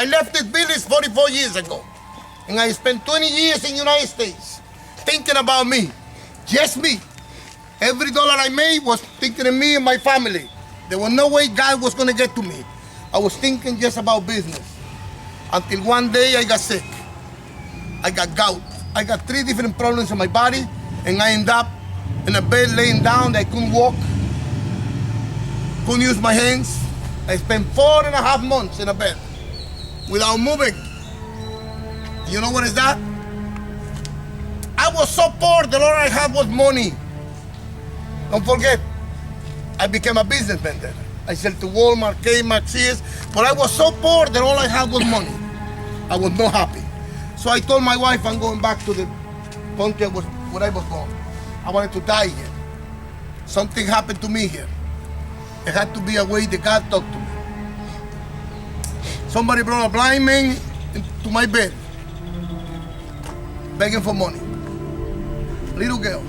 I left this village 44 years ago. And I spent 20 years in the United States thinking about me, just me. Every dollar I made was thinking of me and my family. There was no way God was gonna get to me. I was thinking just about business. Until one day I got sick. I got gout. I got 3 different problems in my body, and I ended up in a bed laying down. I couldn't walk, couldn't use my hands. I spent 4.5 months in a bed without moving. You know what is that? I was so poor that all I had was money. Don't forget, I became a businessman then. I sold to Walmart, Kmart, Sears, but I was so poor that all I had was money. I was not happy. So I told my wife I'm going back to the country where I was born. I wanted to die here. Something happened to me here. It had to be a way that God talked to me. Somebody brought a blind man to my bed, begging for money. Little girl.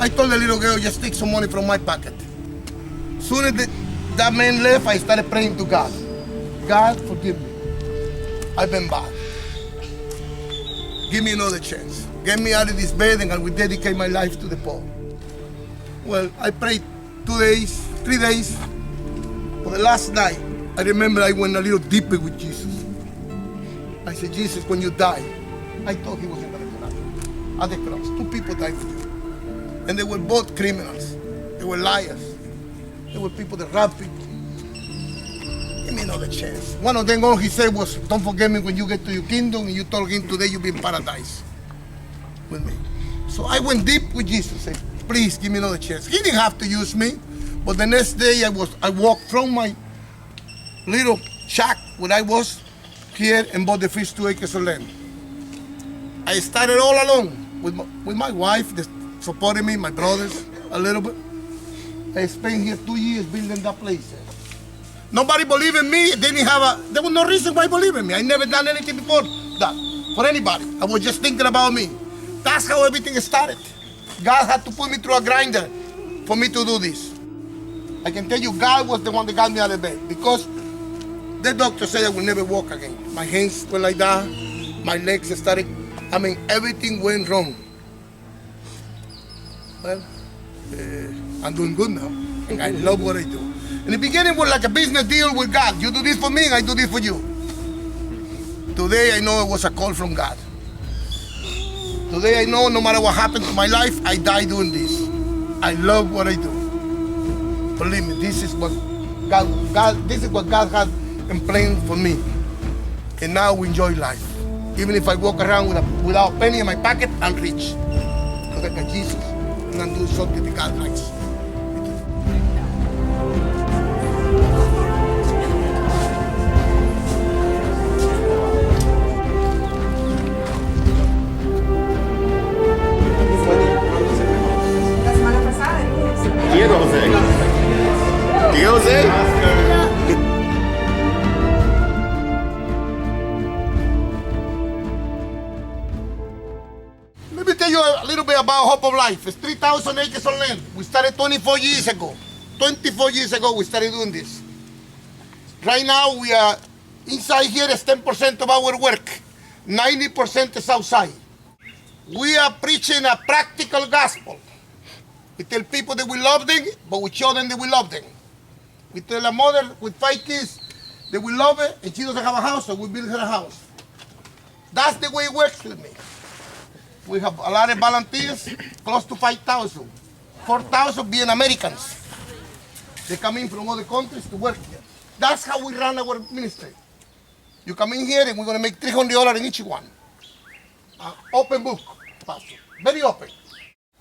I told the little girl, just take some money from my pocket. Soon as that man left, I started praying to God. God, forgive me. I've been bad. Give me another chance. Get me out of this bed and I will dedicate my life to the poor. Well, I prayed 2 days, 3 days. For the last night, I remember I went a little deeper with Jesus. I said, Jesus, when you die, I thought he wasn't going to die. At the cross, 2 people died for you. And they were both criminals. They were liars. They were people that robbed people. Give me another chance. One of them, all he said was, don't forget me when you get to your kingdom, and you told him today you'll be in paradise with me. So I went deep with Jesus, said, please give me another chance. He didn't have to use me, but the next day I walked from my little shack where I was here and bought the first 2 acres of land. I started all alone with my wife, that supported me, my brothers a little bit. I spent here 2 years building that place. Nobody believed in me. There was no reason why believe in me. I never done anything before that for anybody. I was just thinking about me. That's how everything started. God had to put me through a grinder for me to do this. I can tell you, God was the one that got me out of bed, because the doctor said I will never walk again. My hands were like that. My legs started, everything went wrong. Well, I'm doing good now, and I love what I do. In the beginning, it was like a business deal with God. You do this for me, and I do this for you. Today, I know it was a call from God. Today, I know no matter what happened to my life, I die doing this. I love what I do. Believe me, this is what God had in plan for me. And now we enjoy life. Even if I walk around without a penny in my pocket, I'm rich. Because I got Jesus, and I'm doing something that God likes. Let me tell you a little bit about Hope of Life. It's 3,000 acres of land. We started 24 years ago. 24 years ago we started doing this. Right now we are inside here is 10% of our work. 90% is outside. We are preaching a practical gospel. We tell people that we love them, but we show them that we love them. We tell a mother with 5 kids that we love her, and she doesn't have a house, so we build her a house. That's the way it works with me. We have a lot of volunteers, close to 5,000. 4,000 being Americans. They come in from other countries to work here. That's how we run our ministry. You come in here and we're going to make $300 in each one. Open book, Pastor. Very open.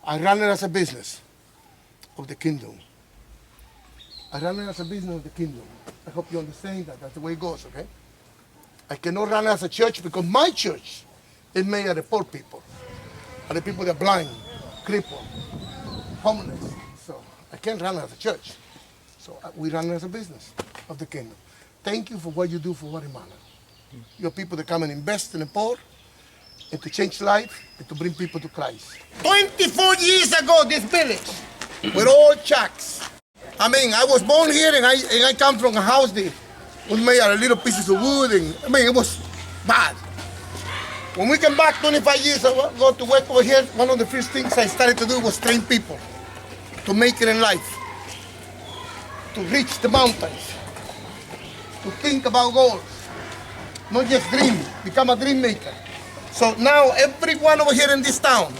I run it as a business of the kingdom. I run it as a business of the kingdom. I hope you understand that. That's the way it goes, okay? I cannot run it as a church because my church is made of the poor people. And the people that are blind, crippled, homeless. So I can't run it as a church. So we run it as a business of the kingdom. Thank you for what you do for Guatemala. You're people that come and invest in the poor, and to change life, and to bring people to Christ. 24 years ago, this village, with all shacks. I was born here, and I come from a house that We made out of little pieces of wood, and I mean, it was bad. When we came back 25 years ago to work over here, one of the first things I started to do was train people to make it in life, to reach the mountains, to think about goals, not just dream, become a dream maker. So now everyone over here in this town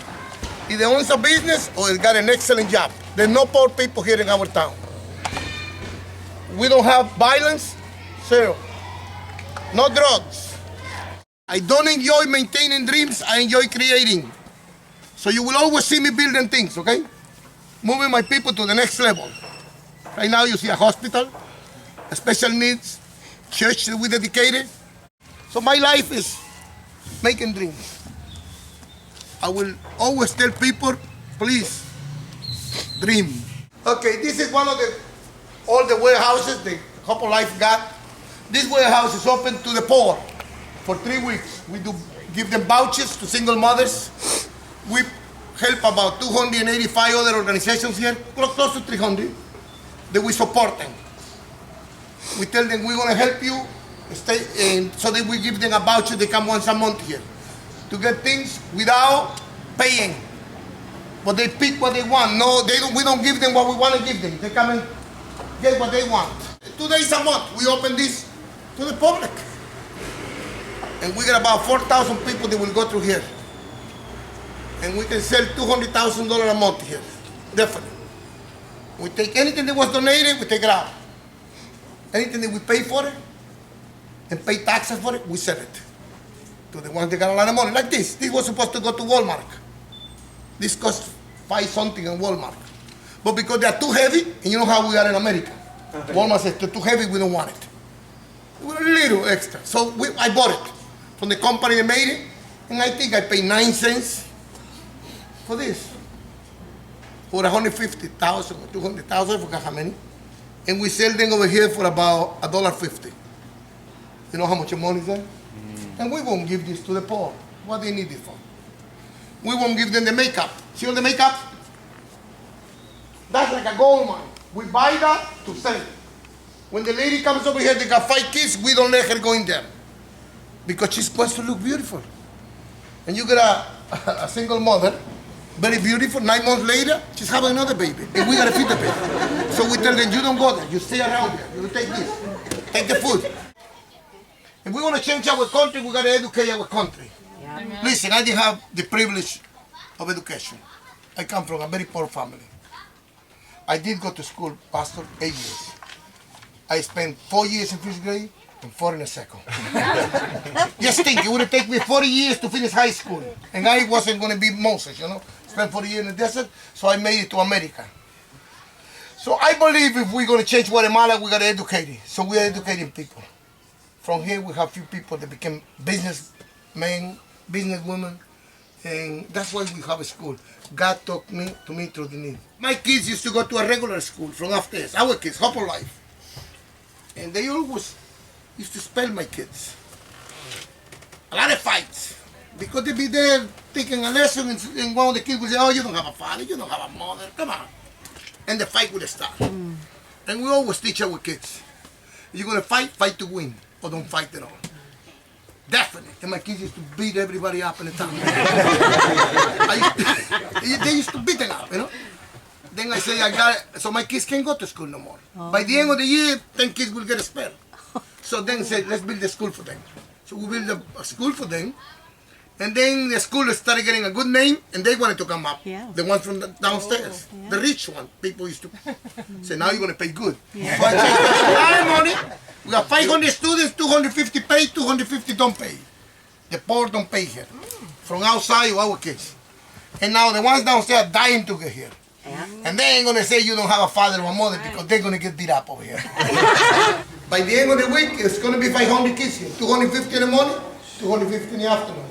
either owns a business or has got an excellent job. There's no poor people here in our town. We don't have violence, zero. No drugs. I don't enjoy maintaining dreams, I enjoy creating. So you will always see me building things, okay? Moving my people to the next level. Right now you see a hospital, a special needs, church that we dedicated. So my life is making dreams. I will always tell people, please, dream. Okay, this is one of all the warehouses the Couple Life got. This warehouse is open to the poor for 3 weeks. We do give them vouchers to single mothers. We help about 285 other organizations here, close to 300, that we support them. We tell them we're gonna help you, so that we give them a voucher. They come once a month here to get things without paying. But they pick what they want. No, we don't give them what we want to give them. They come and get what they want. 2 days a month, we open this to the public. And we get about 4,000 people that will go through here. And we can sell $200,000 a month here, definitely. We take anything that was donated, we take it out. Anything that we pay for it, and pay taxes for it, we sell it to the ones that got a lot of money. Like this. This was supposed to go to Walmart. This cost $5 something in Walmart. But because they are too heavy, and you know how we are in America. Walmart says, they're too heavy, we don't want it. It was a little extra. So I bought it from the company that made it, and I think I paid 9 cents for this. For 150,000 or 200,000, I forgot how many. And we sell them over here for about $1.50. You know how much money is that? And we won't give this to the poor. What do they need it for? We won't give them the makeup. See all the makeup? That's like a gold mine. We buy that to sell. When the lady comes over here, they got 5 kids, we don't let her go in there. Because she's supposed to look beautiful. And you get a single mother, very beautiful, 9 months later, she's having another baby. And we gotta feed the baby. So we tell them, you don't go there, you stay around here. You take this, take the food. If we want to change our country, we got to educate our country. Yeah. Listen, I didn't have the privilege of education. I come from a very poor family. I did go to school, Pastor, 8 years. I spent 4 years in first grade and 4 in the second. Just think, it would have taken me 40 years to finish high school. And I wasn't going to be Moses, you know. Spent 40 years in the desert, so I made it to America. So I believe if we're going to change Guatemala, we got to educate it. So we are educating people. From here, we have few people that became businessmen, businesswomen, and that's why we have a school. God talked to me through the need. My kids used to go to a regular school from upstairs. Our kids, Couple Life. And they always used to spell my kids. A lot of fights. Because they'd be there taking a lesson, and one of the kids would say, oh, you don't have a father, you don't have a mother, come on. And the fight would start. And we always teach our kids, you're going to fight, fight to win. Or don't fight at all. Definitely. And my kids used to beat everybody up in the town. They used to beat them up, you know. Then I say, I got it. So my kids can't go to school no more. Oh. By the end of the year, 10 kids will get expelled. So then say, let's build a school for them. So we built a school for them. And then the school started getting a good name, and they wanted to come up. Yeah. The ones from downstairs. Oh, yeah. The rich one. People used to say, now you're going to pay good. Yeah. So I changed a lot of money. We got 500 students, 250 pay, 250 don't pay. The poor don't pay here. From outside, our kids. And now the ones downstairs are dying to get here. Yeah. And they ain't going to say you don't have a father or a mother because they're going to get beat up over here. By the end of the week, it's going to be 500 kids here. 250 in the morning, 250 in the afternoon.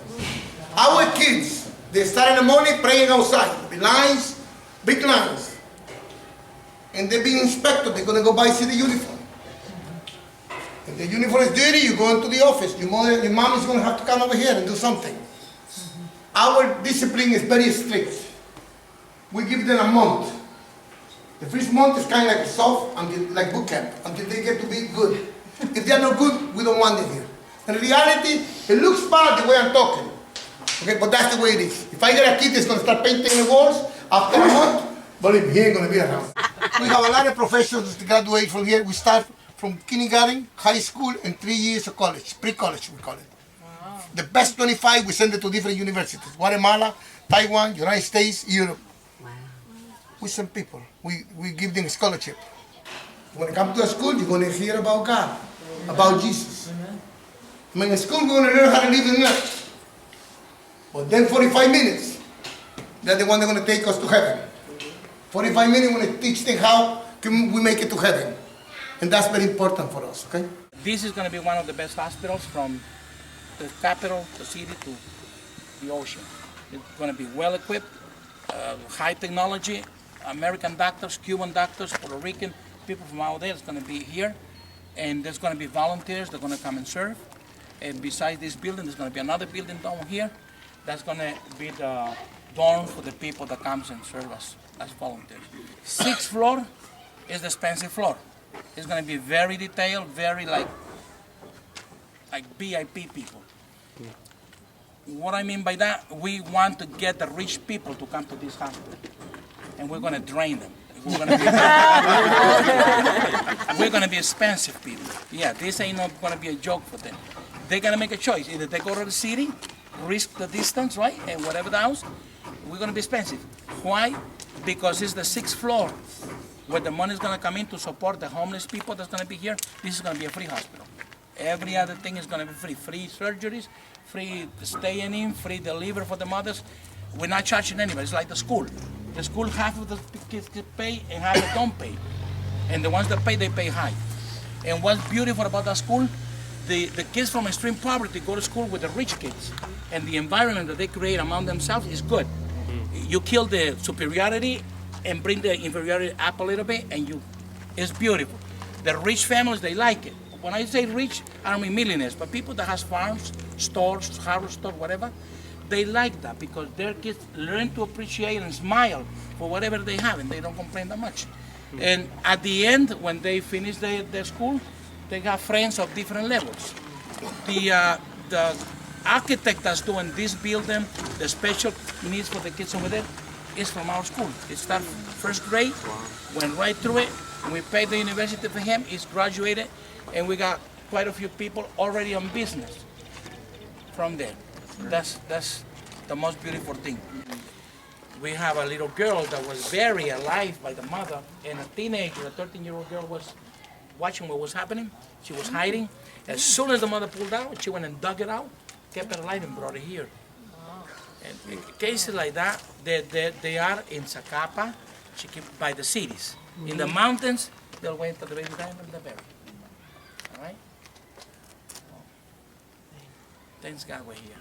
Our kids, they start in the morning praying outside. The lines, big lines. And they're being inspected. They're going to go buy city uniform. If the uniform is dirty, you go into the office. Your mom is going to have to come over here and do something. Our discipline is very strict. We give them a month. The first month is kind of like soft, until, like boot camp, until they get to be good. If they're not good, we don't want them here. In reality, it looks bad the way I'm talking. Okay, but that's the way it is. If I get a kid that's going to start painting the walls, after a month, believe me, he ain't going to be around. We have a lot of professionals to graduate from here. We start from kindergarten, high school, and 3 years of college, pre-college we call it. Wow. The best 25, we send it to different universities. Guatemala, Taiwan, United States, Europe. Wow. We send people. We give them a scholarship. When they come to a school, you're going to hear about God, about Jesus. I mean, in school, we're going to learn how to live in earth. But then 45 minutes, they're the one that's going to take us to heaven. 45 minutes, we're going to teach them how can we make it to heaven. And that's very important for us, okay? This is going to be one of the best hospitals from the capital, the city, to the ocean. It's going to be well equipped, high technology, American doctors, Cuban doctors, Puerto Rican, people from out there is going to be here. And there's going to be volunteers that are going to come and serve. And besides this building, there's going to be another building down here. That's going to be the dorm for the people that comes and serve us as volunteers. 6th floor is the expensive floor. It's going to be very detailed, very like VIP people. What I mean by that, we want to get the rich people to come to this hospital, and we're going to drain them. We're going to be expensive people. Yeah, this ain't not going to be a joke for them. They're going to make a choice. Either they go to the city, risk the distance, right, and whatever else, we're going to be expensive. Why? Because it's the 6th floor where the money is going to come in to support the homeless people that's going to be here. This is going to be a free hospital. Every other thing is going to be free. Free surgeries, free staying in, free delivery for the mothers. We're not charging anybody. It's like the school. The school, half of the kids pay and half they don't pay. And the ones that pay, they pay high. And what's beautiful about that school, the kids from extreme poverty go to school with the rich kids. And the environment that they create among themselves is good. You kill the superiority and bring the inferiority up a little bit, and it's beautiful. The rich families, they like it. When I say rich, I don't mean millionaires, but people that has farms, stores, hardware store, whatever, they like that because their kids learn to appreciate and smile for whatever they have, and they don't complain that much. And at the end, when they finish their school, they have friends of different levels. The architect that's doing this building, the special needs for the kids over there, is from our school. It started 1st grade, went right through it, and we paid the university for him. He's graduated, and we got quite a few people already on business from there. That's the most beautiful thing. We have a little girl that was buried alive by the mother, and a teenager, a 13-year-old girl, was watching what was happening. She was hiding. As soon as the mother pulled out, she went and dug it out, kept it alive, and brought it here. And in cases like that, they are in Zacapa, by the cities. In the mountains, they'll wait until the baby dies and they're buried. All right? Thanks God we're here.